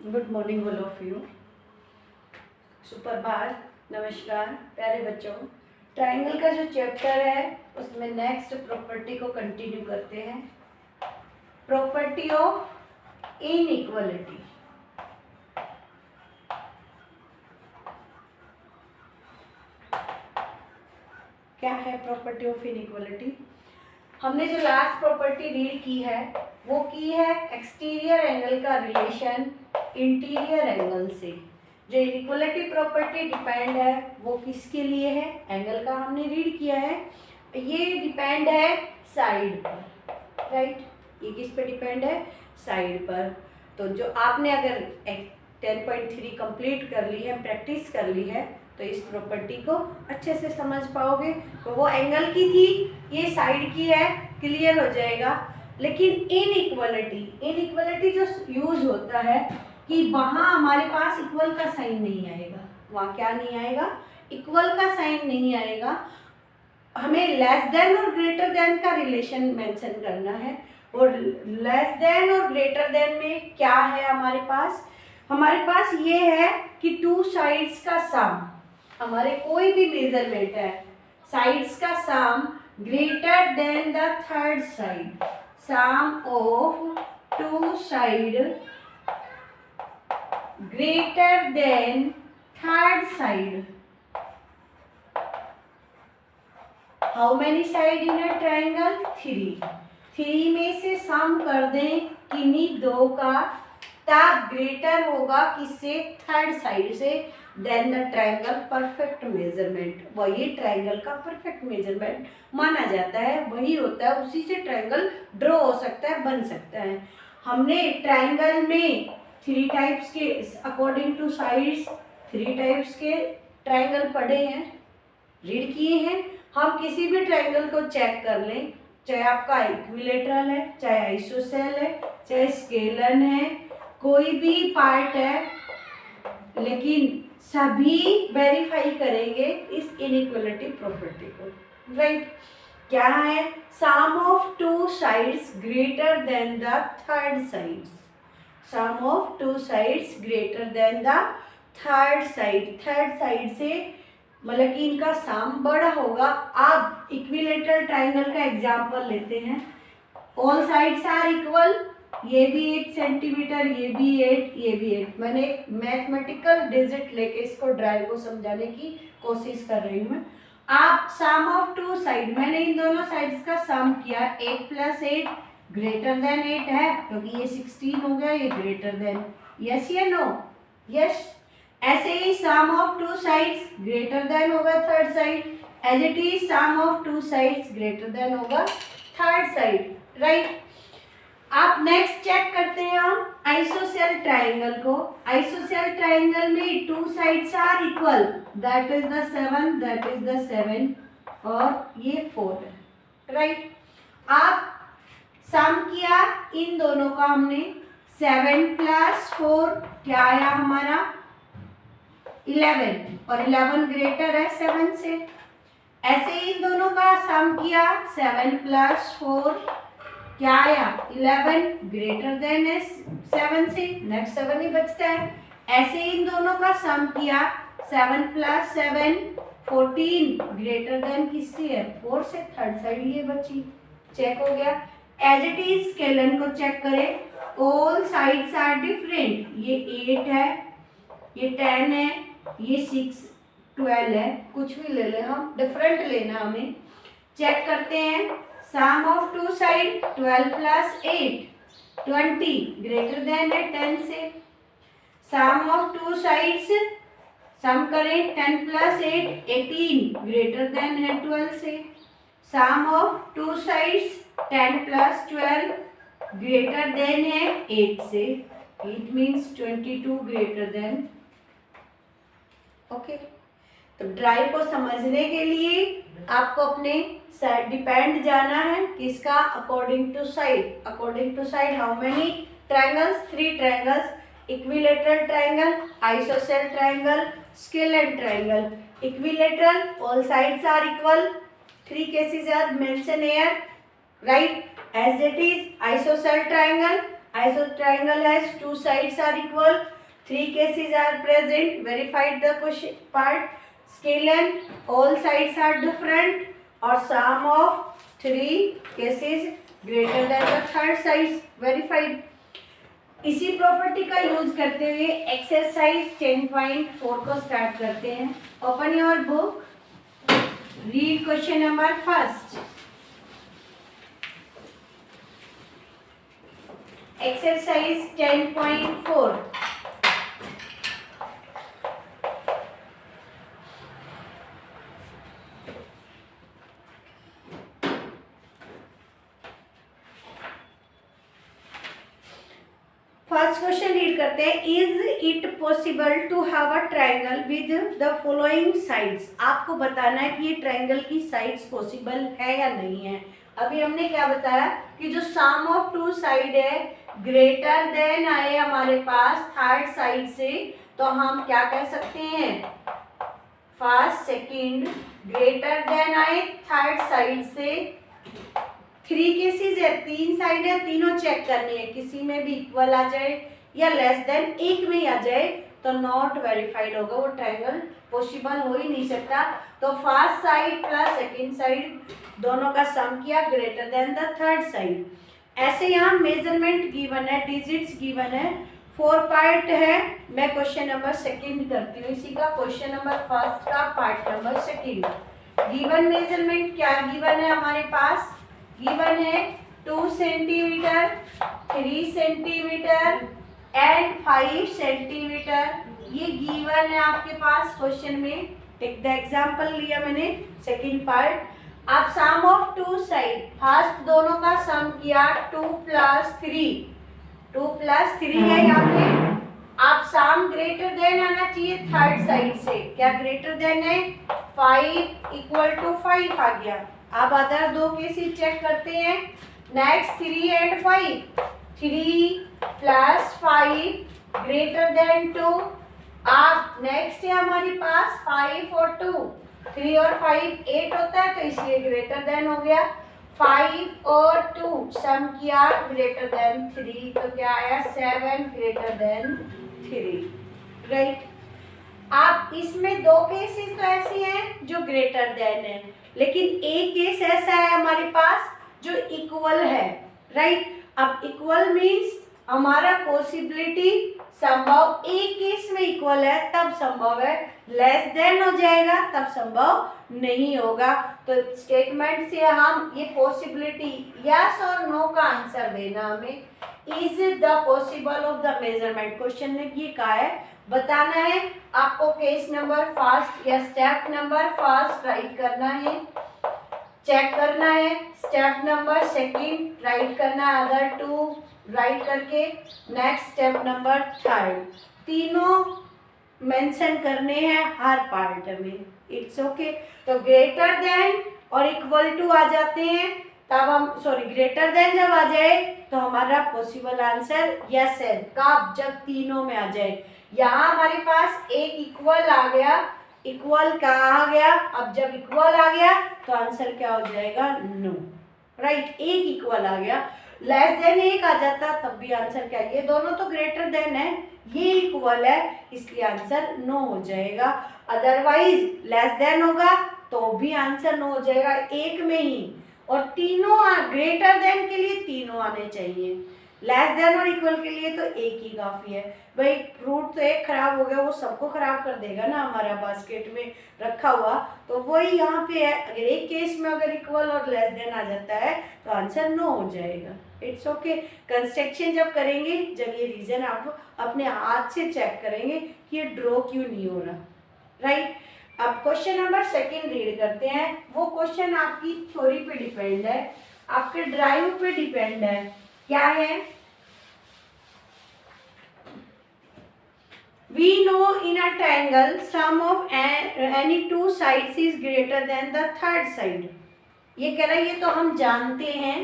Good morning all of you. सुप्रभात, नमस्कार प्यारे बच्चों। ट्राइंगल का जो चैप्टर है उसमें नेक्स्ट प्रॉपर्टी को कंटिन्यू करते हैं। Property of inequality. क्या है प्रॉपर्टी ऑफ इनइक्वालिटी? हमने जो लास्ट प्रॉपर्टी रीड की है वो की है एक्सटीरियर एंगल का रिलेशन इंटीरियर एंगल से। जो इनइक्वालिटी प्रॉपर्टी डिपेंड है वो किसके लिए है? एंगल का हमने रीड किया है। ये डिपेंड है साइड पर, राइट। ये किस पे डिपेंड है? साइड पर। तो जो आपने अगर 10.3 कंप्लीट कर ली है, प्रैक्टिस कर ली है, तो इस प्रॉपर्टी को अच्छे से समझ पाओगे। तो वो एंगल की थी, ये साइड की है, क्लियर हो जाएगा। लेकिन इनइक्वालिटी जो यूज होता है कि वहाँ हमारे पास इक्वल का साइन नहीं आएगा। वहाँ क्या नहीं आएगा? इक्वल का साइन नहीं आएगा। हमें लेस देन और ग्रेटर देन का रिलेशन मेंशन करना है। और लेस देन और ग्रेटर देन में क्या है हमारे पास? हमारे पास ये है कि टू साइड्स का सम, हमारे कोई भी मेजरमेंट है, साइड्स का sum greater than the third side. Sum of two side greater than third side. How many side in a triangle? 3। 3 में से सम कर दें किन्हीं दो का, तब ग्रेटर होगा किससे? थर्ड साइड से। Then the triangle perfect measurement. वही ट्राइंगल का परफेक्ट मेजरमेंट माना जाता है, वही होता है, उसी से ट्राइंगल ड्रॉ हो सकता है, बन सकता है। हमने ट्राइंगल में 3 टाइप्स के, अकॉर्डिंग टू साइड्स 3 टाइप्स के ट्राइंगल पढ़े हैं, रीड किए हैं। हम किसी भी ट्राइंगल को चेक कर लें, चाहे आपका इक्विलेटरल है, चाहे आइसोसेल है, चाहे स्केलन है, कोई भी पार्ट है, लेकिन सभी वेरीफाई करेंगे इस इनइक्वालिटी प्रॉपर्टी को, राइट। क्या है? Sum of two sides greater than the third sides. Sum of two sides greater than the third side. Third side से मतलब कि इनका सम बड़ा होगा। अब इक्विलेटरल ट्राइंगल का एग्जांपल लेते हैं। ऑल साइड्स आर इक्वल, ये भी 8 सेंटीमीटर, ये भी 8, ये भी 8। मैंने एक मैथमेटिकल डिजिट लेके इसको ड्राइव को समझाने की कोशिश कर रही हूँ। आप सम ऑफ टू साइड, मैंने इन दोनों साइड्स का सम किया, 8 + 8 ग्रेटर देन 8 है, क्योंकि ये 16 हो गया, ये ग्रेटर देन। यस या नो? यस। ऐसे ही sum of two sides greater than होगा third side, as it is sum of two sides greater than होगा थर्ड साइड, राइट। आप नेक्स्ट चेक करते हैं हम आइसोसेल ट्राइंगल को। आइसोसेल ट्राइंगल में two sides are equal, that is the 7, that is the 7, और ये 4 है, राइट। आप सम किया इन दोनों का हमने, 7 + 4 क्या आया हमारा? 11, और 11 ग्रेटर है 7 से। ऐसे ही इन दोनों का सम किया, 7 + 4 क्या आया? 11 ग्रेटर देन है 7 से, नेक्स्ट 7 ही बचता है। ऐसे ही इन दोनों का सम किया, 7 + 7 14 ग्रेटर देन किससे है? 4 से। थर्ड साइड ये बची, चेक हो गया। एज इट इज स्केलन को चेक करें, ऑल साइड्स आर डिफरेंट। ये 8 है, ये 10 है, ये 6 12 है, कुछ भी ले लें हम, डिफरेंट लेना हमें। चेक करते हैं, sum of two side 12 + 8 20 greater than है 10 से। Sum of two sides, sum करें 10 + 8 18 ग्रेटर देन है 12 से। Sum of two sides 10 + 12 greater than है 8 से, it means 22 greater than. Okay, तो ड्राइव को समझने के लिए आपको अपने साइड डिपेंड जाना है, किसका? According to side. According to side how many triangles? 3 triangles, equilateral triangle, isosceles triangle, scalene triangle. Equilateral, all sides are equal, 3 cases are mentioned here, right, as it is isosceles triangle. Iso triangle has two sides are equal. Three cases are present. Verified the question part. Scale and all sides are different. Or sum of three cases greater than the third sides. Verified. इसी property का use करते हुए exercise 10.4 को start करते हैं. Open your book. Read question number first. Exercise 10.4. First question read करते हैं. Is it possible to have a triangle with the following sides. आपको बताना है कि ये ट्राइंगल की साइड्स पॉसिबल है या नहीं है. अभी हमने क्या बताया कि जो सम ऑफ टू साइड है ग्रेटर देन आए हमारे पास थर्ड साइड से, तो हम क्या कह सकते हैं, फर्स्ट सेकंड ग्रेटर देन आए थर्ड साइड से. थ्री केसेस है, तीन साइड है, तीनों चेक करनी है, किसी में भी इक्वल आ जाए या लेस देन एक में ही आ जाए तो नॉट वेरीफाइड होगा, वो ट्रायंगल पॉसिबल हो ही नहीं सकता. तो first side plus second side दोनों का सम किया greater than the third side. ऐसे यहाँ मेजरमेंट गिवन है, डिजिट्स गिवन है, 4 पार्ट है. मैं क्वेश्चन नंबर सेकंड करती हूँ इसी का. क्वेश्चन नंबर फर्स्ट का part number second. Given measurement क्या गिवन है हमारे पास, गिवन है 2 सेंटीमीटर, 3 सेंटीमीटर एंड 5 सेंटीमीटर. ये गिवन है आपके पास क्वेश्चन में. टेक द एग्जांपल लिया मैंने सेकंड पार्ट. आप सम ऑफ टू साइड, फर्स्ट दोनों का सम किया 2 + 3, 2 + 3 है यहाँ पे. आप सम ग्रेटर देन आना चाहिए थर्ड साइड से. क्या ग्रेटर देन है, 5 = 5 आ गया. अब अदर दो केसेस चेक करते हैं. Next 3 and 5, 3 + 5 greater than 2. अब नेक्स्ट है हमारे पास 5 और 2, 3 और 5 8 होता है तो इसलिए ग्रेटर देन हो गया. 5 और 2 सम किया ग्रेटर देन 3 तो क्या आया 7 ग्रेटर देन 3. राइट. अब इसमें दो केसेस तो ऐसी हैं जो ग्रेटर देन है, लेकिन एक केस ऐसा है हमारे पास जो इक्वल है. राइट. अब इक्वल मीन्स हमारा पॉसिबिलिटी संभव एक केस में इक्वल है तब संभव है, लेस देन हो जाएगा तब संभव नहीं होगा. तो स्टेटमेंट से हम ये पॉसिबिलिटी यस और नो का आंसर देना हमें. Is the possible of the measurement question में ये कहा है, बताना है आपको. केस नंबर फर्स्ट या स्टेप नंबर फर्स्ट राइट करना है, चेक करना है. स्टेप नंबर सेकंड राइट करना है, अदर टू राइट करके. Next step number third. तीनों मेंशन करने हैं हर पार्ट में. It's okay. तो ग्रेटर देन और इक्वल टू आ जाते हैं तब हम, सॉरी ग्रेटर देन जब आ जाए तो हमारा पॉसिबल आंसर यस है. कब, जब तीनों में आ जाए. यहाँ हमारे पास एक इक्वल आ गया, इक्वल कहाँ आ गया, अब जब इक्वल आ गया तो आंसर क्या हो जाएगा, नो. राइट. एक इक्वल आ गया, लेस देन एक आ जाता तब भी आंसर क्या, ये दोनों तो ग्रेटर देन है, ये इक्वल है इसलिए आंसर नो हो जाएगा. अदरवाइज लेस देन होगा तो भी आंसर नो हो जाएगा एक में ही. और तीनों ग्रेटर देन के लिए तीनों आने चाहिए, लेस देन और इक्वल के लिए तो एक ही काफ़ी है. भाई फ्रूट तो एक खराब हो गया वो सबको खराब कर देगा ना हमारा बास्केट में रखा हुआ, तो वही यहाँ पे है. अगर एक केस में अगर इक्वल और लेस देन आ जाता है तो आंसर नो हो जाएगा. It's okay. कंस्ट्रक्शन जब करेंगे, जब ये रीजन आप अपने हाथ से चेक करेंगे कि ये ड्रॉ क्यों नहीं हो रहा. राइट. अब क्वेश्चन नंबर सेकंड रीड करते हैं. वो क्वेश्चन आपकी थ्योरी पे डिपेंड है, आपके ड्राइव पे डिपेंड है. क्या है, we know in a triangle sum of any two sides is greater than the third side. ये कह रहा है, ये तो हम जानते हैं.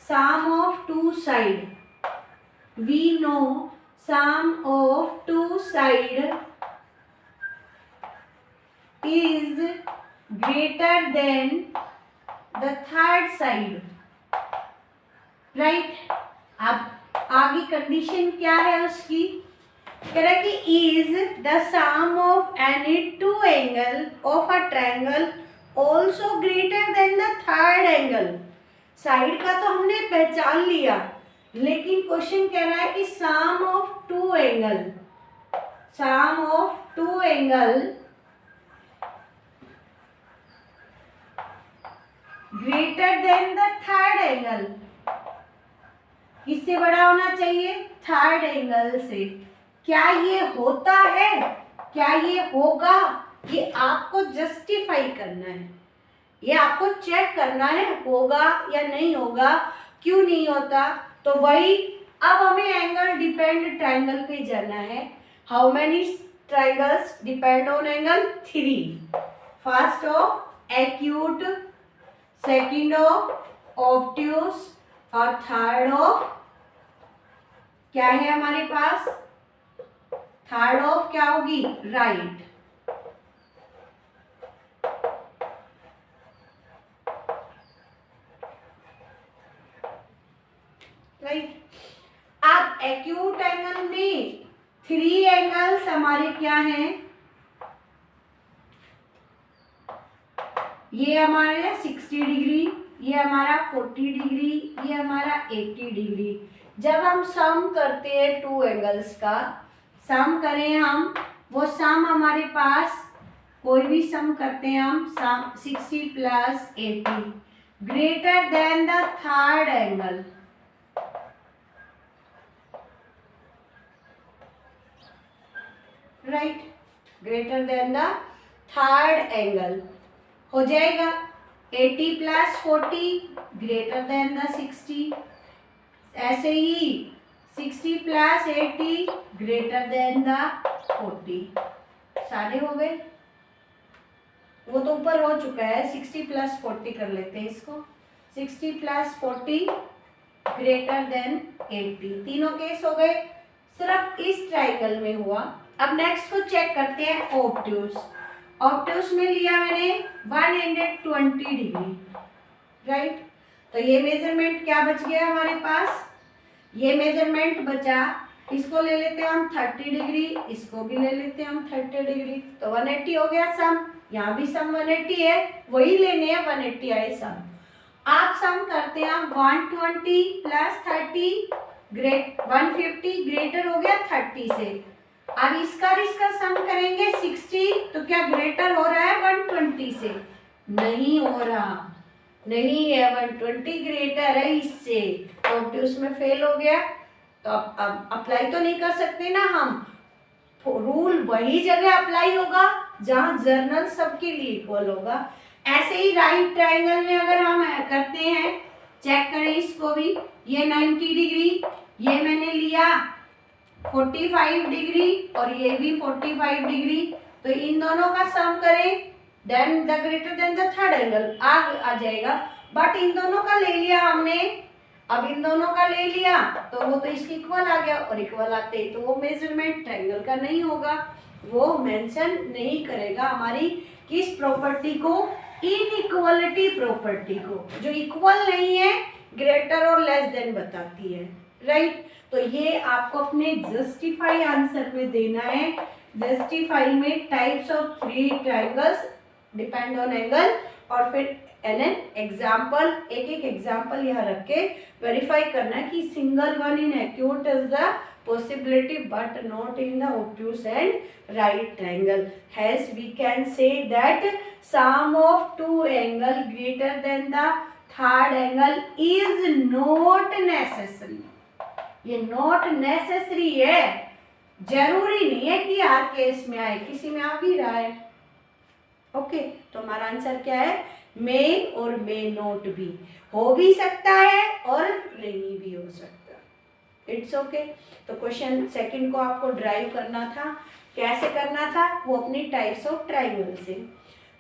sum of two side, we know sum of two side is greater than the third side. Right. अब आ आगे कंडीशन क्या है उसकी, कह रहा है कि is the sum of any two angle of a triangle also greater than the third angle. Side का तो हमने पहचान लिया, लेकिन क्वेश्चन कह रहा है कि sum of two angle, sum of two angle greater than the third angle, किससे बड़ा होना चाहिए, थर्ड एंगल से। क्या ये होता है, क्या ये होगा, ये आपको जस्टिफाई करना है, ये आपको चेक करना है होगा या नहीं होगा, क्यों नहीं होता। तो वही अब हमें एंगल डिपेंड ट्रायंगल पे जाना है। How many triangles depend on angle, 3। First of acute, second of obtuse और थर्ड ऑफ क्या है हमारे पास, थर्ड ऑफ क्या होगी, राइट। राइट, अब एक्यूट एंगल में 3 एंगल्स हमारे क्या हैं, ये हमारे 60 डिग्री, ये हमारा 40 डिग्री, ये हमारा 80 डिग्री। जब हम सम करते हैं टू एंगल्स का, सम करें हम, वो सम हमारे पास कोई भी सम करते हैं हम, सम 60 plus 80 greater than the third angle, right, greater than the third angle हो जाएगा। 80 प्लस 40 ग्रेटर देन द 60, ऐसे ही 60 प्लस 80 ग्रेटर देन द 40, सारे हो गए। वो तो ऊपर हो चुका है, 60 प्लस 40 कर लेते हैं इसको, 60 प्लस 40 ग्रेटर देन 80, तीनों केस हो गए, सिर्फ इस ट्राइंगल में हुआ। अब नेक्स्ट को चेक करते हैं ऑब्ट्यूस। ऑब्ट्यूस में लिया मैंने 120 डिग्री, राइट। तो ये मेजरमेंट क्या बच गया हमारे पास, ये मेजरमेंट बचा, इसको ले लेते हैं हम 30 डिग्री, इसको भी ले लेते हैं हम 30 डिग्री, तो 180 हो गया सम। यहाँ भी सम 180 है, वही लेने हैं 180 आए सम। आप सम करते हैं 120 प्लस 30 ग्रेट 150 ग्रेटर हो गया 30 से। अब इसका सम करेंगे 60, तो क्या ग्रेटर हो रहा है 120 से, नहीं हो रहा, नहीं है, 120 ग्रेटर है इससे, तो उसमें फेल हो गया। तो अब अप्लाई तो नहीं कर सकते ना हम, रूल वही जगह अप्लाई होगा जहां जर्नल सबके लिए इक्वल होगा। ऐसे ही राइट ट्रायंगल में अगर हम करते हैं, चेक करें इसको भी, ये 90 डिग्री, ये मैंने लिया 45 डिग्री और ये भी 45 डिग्री, तो इन दोनों का सम करें, then the greater than the third angle आ जाएगा। बट इन दोनों का ले लिया हमने, अब इन दोनों का ले लिया तो वो तो इसकी इक्वल आ गया, और इक्वल आते ही तो वो मेजरमेंट ट्रायंगल का नहीं होगा, वो मेंशन नहीं करेगा हमारी किस प्रॉपर्टी को, इनइक्वालिटी प्रॉपर्टी को, जो इक्वल नहीं है ग्रेटर और लेस देन बताती है, राइट। तो ये आपको अपने जस्टिफाई आंसर में देना है। जस्टिफाई में types of 3 triangles depend on angle, और फिर एन एग्जाम्पल, एक एक एग्जाम्पल यहाँ रख के वेरीफाई करना है कि single one in acute is the possibility but not in the obtuse and right triangle. Hence we can say that sum of two angle greater than the third angle is not necessary. ये not necessary है, जरूरी नहीं है कि हर case में आए, किसी में आ भी रहा है, ओके। तो हमारा आंसर क्या है, मे और मे नॉट भी, हो भी सकता है और नहीं भी हो सकता, इट्स ओके। तो क्वेश्चन सेकंड को आपको ड्राइव करना था, कैसे करना था, वो अपनी टाइप्स ऑफ ट्रायंगल से।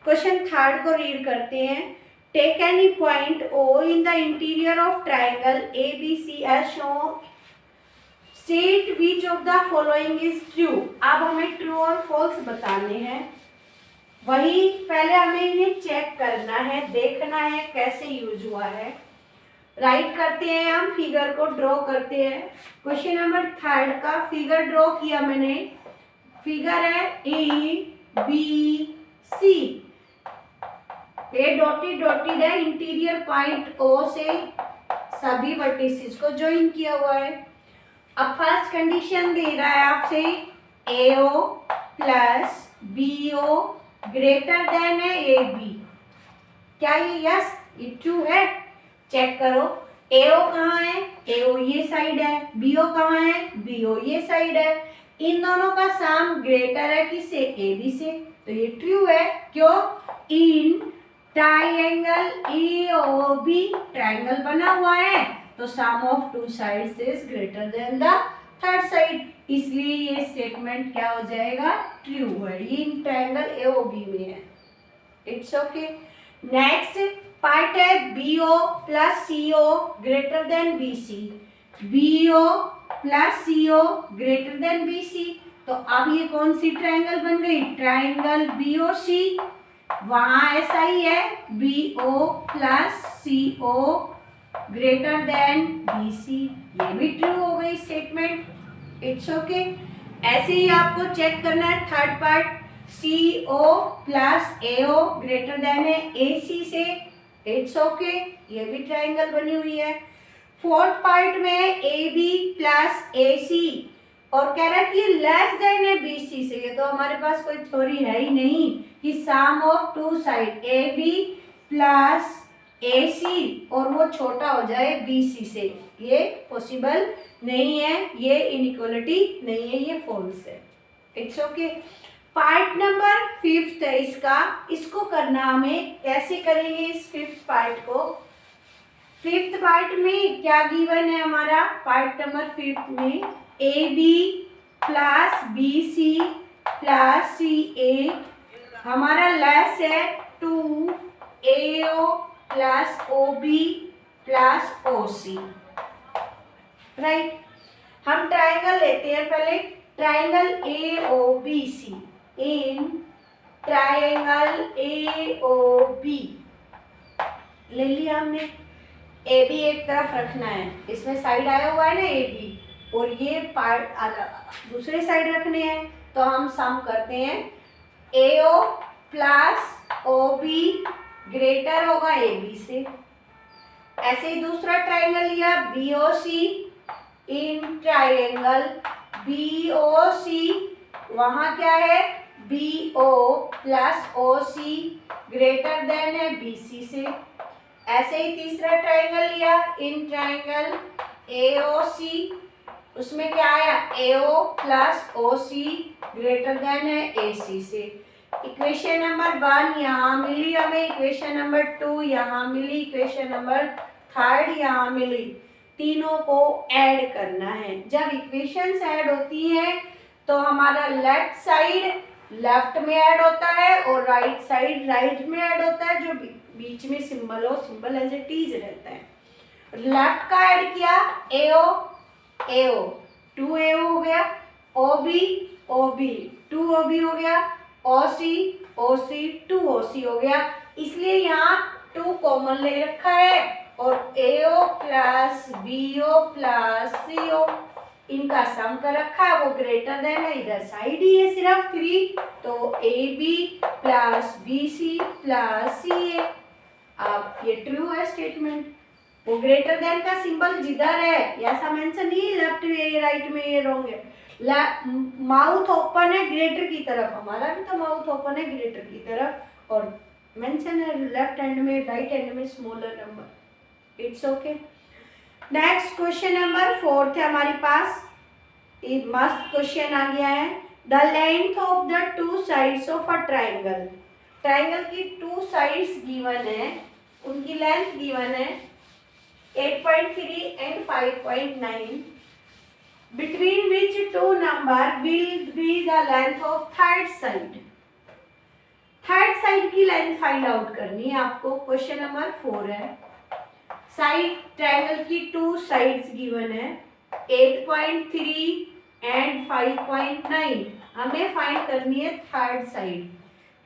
क्वेश्चन थर्ड को रीड करते हैं। Take any point O in the interior of triangle A B C as shown, state which of the following is true. अब हमें ट्रू और फॉल्स बताने हैं, वही पहले हमें इन्हें चेक करना है, देखना है कैसे यूज हुआ है। राइट करते हैं, हम फिगर को ड्रॉ करते हैं। क्वेश्चन नंबर 3 का फिगर ड्रॉ किया मैंने। फिगर है ABC, ये डॉटेड है, इंटीरियर पॉइंट O से सभी वर्टिसेस को ज्वाइन किया हुआ है। अब फर्स्ट कंडीशन दे रहा है आपसे AO plus BO greater than है AB। क्या ये यस, ये ट्रू है? चेक करो, AO कहाँ है? AO ये साइड है। BO कहाँ है? BO ये साइड है। इन दोनों का सम ग्रेटर है किससे? AB से, तो ये ट्रू है। क्यों? इन ट्राइंगल AOB ट्राइंगल बना हुआ है, तो sum of two sides is greater than the third side, इसलिए ये स्टेटमेंट क्या हो जाएगा? ट्रू है। ये इन ट्राइंगल AOB में है। It's okay. नेक्स्ट पार्ट है BO plus CO greater than BC। BO plus CO greater than BC, तो अब ये कौन सी ट्राइंगल बन गई? Triangle BOC। वहां ऐसा ही है, BO plus CO greater than BC, ये भी ट्रू हो गई स्टेटमेंट। It's okay. ऐसे ही आपको चेक करना है third part, CO plus AO greater than है AC से। इट्स ओके, ये भी ट्राइंगल बनी हुई है। फोर्थ पार्ट में AB प्लस AC और कह रहा है कि लेस देन है BC से। ये तो हमारे पास कोई थ्योरी है ही नहीं कि sum of two side AB plus AC और वो छोटा हो जाए BC से, ये पॉसिबल नहीं है, ये इनइक्वालिटी नहीं है, ये फॉल्स है। It's okay. पार्ट नंबर 5 है इसका, इसको करना हमें कैसे करेंगे इस 5th पार्ट को? 5th पार्ट में क्या गिवन है हमारा? पार्ट नंबर 5 में AB plus BC plus CA, हमारा लेस है 2AO plus OB plus OC। Right, हम ट्राइंगल लेते हैं पहले, triangle AOBC। In triangle AOB ले लिया हमने। AB एक तरफ रखना है, इसमें साइड आया हुआ है ना AB, और ये पार्ट दूसरे साइड रखने हैं, तो हम सम करते हैं AO प्लस OB ग्रेटर होगा AB से। ऐसे ही दूसरा ट्राइंगल लिया BOC। इन ट्राइंगल BOC वहां क्या है? BO plus OC greater than है BC से। ऐसे ही तीसरा ट्राइंगल लिया, इन ट्राइंगल AOC, उसमें क्या आया? AO plus OC greater than है AC से। इक्वेशन नंबर 1 यहाँ मिली हमें, इक्वेशन नंबर 2 यहाँ मिली, इक्वेशन नंबर 3 यहाँ मिली। तीनों को ऐड करना है। जब इक्वेशंस ऐड होती हैं तो हमारा लेफ्ट साइड लेफ्ट में ऐड होता है और राइट साइड राइट में ऐड होता है, जो बीच में सिंबल हो, सिंबल एज इट इज रहता है। लेफ्ट का ऐड किया AO 2AO हो गया, OB 2OB हो गया, OC 2OC हो गया, इसलिए यहाँ 2 कॉमन ले रखा है और AO plus BO plus CO इनका सम कर रखा है, वो ग्रेटर देन है, इधर साइड ही है सिर्फ 3, तो AB plus BC plus CA। अब ये ट्रू है स्टेटमेंट। वो ग्रेटर देन का सिंबल जिधर है, ऐसा मेंशन नहीं लेफ्ट में ये राइट में ये रॉन्ग है। माउथ ओपन है ग्रेटर की तरफ, हमारा भी तो माउथ ओपन है ग्रेटर की तरफ, और मेंशन है लेफ्ट हैंड में राइट हैंड में smaller number. It's okay. Next question number 4 है हमारे पास, ये मस्त क्वेश्चन आ गया है। The length of the 2 sides of a triangle, triangle की 2 साइड्स गिवन है, उनकी लेंथ गिवन है 8.3 and 5.9, between which 2 number will be the length of third side। Third side की लेंथ फाइंड आउट करनी है आपको। क्वेश्चन नंबर 4 है, side triangle की 2 साइड्स गिवन है 8.3 एंड 5.9, हमें फाइंड करनी है थर्ड साइड।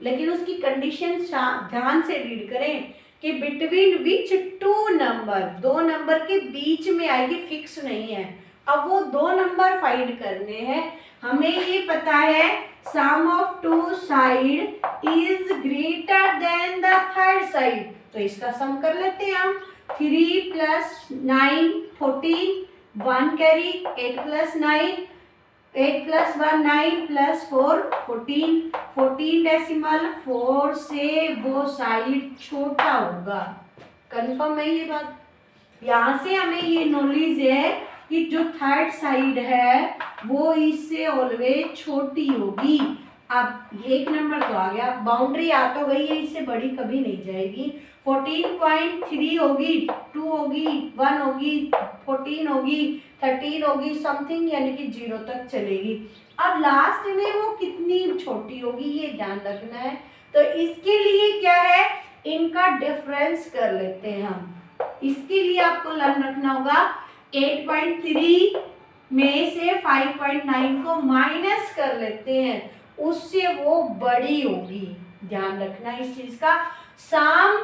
लेकिन उसकी कंडीशन ध्यान से रीड करें, कि बिटवीन विच टू नंबर, दो नंबर के बीच में आएगी, फिक्स नहीं है। अब वो दो नंबर फाइंड करने हैं। हमें ये पता है sum of two side is greater than the third side, तो इसका सम कर लेते हैं हम। 3 + 9 14, 1 कैरी, 8 + 9, 8 + 1 9 + 4 14, 14.4 से वो साइड छोटा होगा। कंफर्म है ये बात? यहाँ से हमें ये नॉलेज है कि जो थर्ड साइड है वो इससे ऑलवेज छोटी होगी। अब एक नंबर तो आ गया, बाउंड्री आ तो गई है, इससे बड़ी कभी नहीं जाएगी। 14.3 होगी, 2 होगी, 1 होगी, 14 होगी, 13 होगी, समथिंग यानी कि 0 तक चलेगी। अब लास्ट में वो कितनी छोटी होगी ये ध्यान रखना है। तो इसके लिए क्या है, इनका डिफरेंस कर लेते हैं हम। इसके लिए आपको लर्न रखना होगा 8.3 में से 5.9 को माइनस कर लेते हैं, उससे वो बड़ी होगी। ध्यान रखना इस चीज का। सम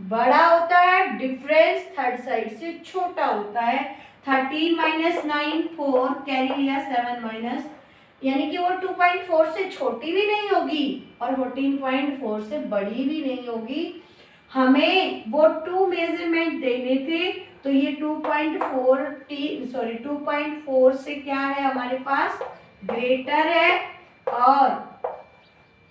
बड़ा होता है, डिफरेंस थर्ड साइड से छोटा होता है। 13 - 9 4 कैरी लिया, 7 माइनस, यानी कि वो 2.4 से छोटी भी नहीं होगी और 14.4 से बड़ी भी नहीं होगी। हमें वो 2 मेजरमेंट देने थे, तो ये 2.4 से क्या है हमारे पास, ग्रेटर है, और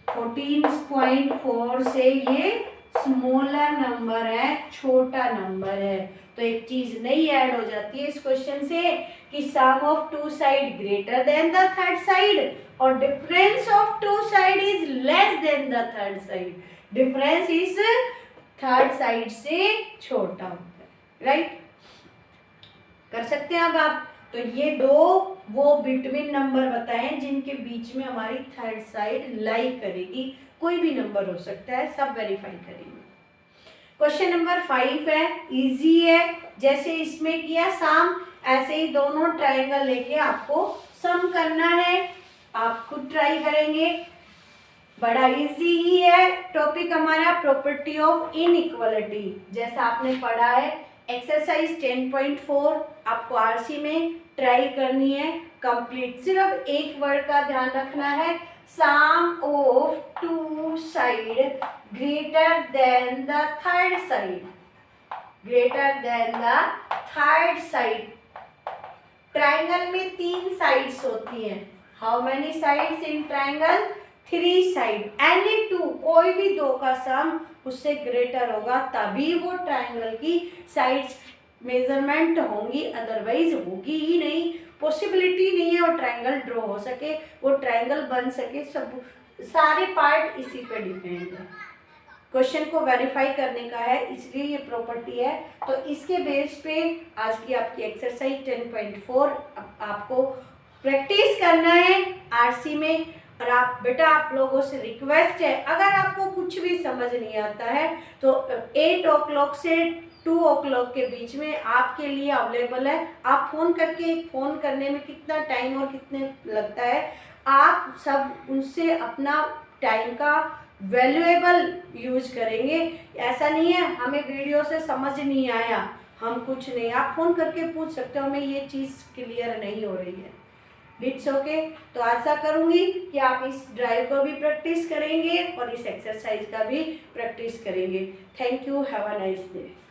14.4 से ये स्मॉलर नंबर है, छोटा नंबर है। तो एक चीज नई ऐड हो जाती है इस क्वेश्चन से कि sum of two side greater than the third side और difference of two side is less than the third side. Difference is third side से छोटा होता है, राइट? कर सकते हैं अब आप। तो ये दो वो बिटवीन नंबर बताएं जिनके बीच में हमारी थर्ड साइड लाई करेगी। कोई भी नंबर हो सकता है, सब वेरीफाई करेंगे। क्वेश्चन नंबर 5 है, इजी है, जैसे इसमें किया सम, ऐसे ही दोनों ट्रायंगल लेके आपको सम करना है। आप खुद ट्राई करेंगे, बड़ा इजी ही है। टॉपिक हमारा प्रॉपर्टी ऑफ इनइक्वालिटी, जैसा आपने पढ़ा है एक्सरसाइज 10.4, आपको आरसी में ट्राई करनी है कंप्लीट। सिर्फ एक वर्ड का ध्यान रखना है, sum of two side greater than the third side, greater than the third side. Triangle में 3 साइड्स होती हैं। How many sides in triangle? 3 side. Any 2, कोई भी दो का सम उससे ग्रेटर होगा तभी वो ट्राइंगल की साइड्स मेजरमेंट होंगी, अदरवाइज होगी ही नहीं। पॉसिबिलिटी नहीं है वो ट्राइंगल ड्रॉ हो सके, वो ट्राइंगल बन सके, सब सारे पार्ट इसी पे डिपेंड है। क्वेश्चन को वेरीफाई करने का है, इसलिए ये प्रॉपर्टी है। तो इसके बेस पे आज की आपकी एक्सरसाइज 10.4 आपको प्रैक्टिस करना है आरसी में। और आप बेटा, आप लोगों से रिक्वेस्ट है, अगर आपको कुछ भी समझ नहीं आता है तो 8 o'clock से 2 o'clock के बीच में आपके लिए अवेलेबल है। आप फ़ोन करके, फ़ोन करने में कितना टाइम और कितने लगता है, आप सब उनसे अपना टाइम का वैल्यूएबल यूज करेंगे। ऐसा नहीं है हमें वीडियो से समझ नहीं आया, हम कुछ नहीं, आप फ़ोन करके पूछ सकते हो हमें ये चीज़ क्लियर नहीं हो रही है। It's okay. तो आशा करूंगी कि आप इस ड्राइव को भी प्रैक्टिस करेंगे और इस एक्सरसाइज का भी प्रैक्टिस करेंगे। Thank you, have a nice day.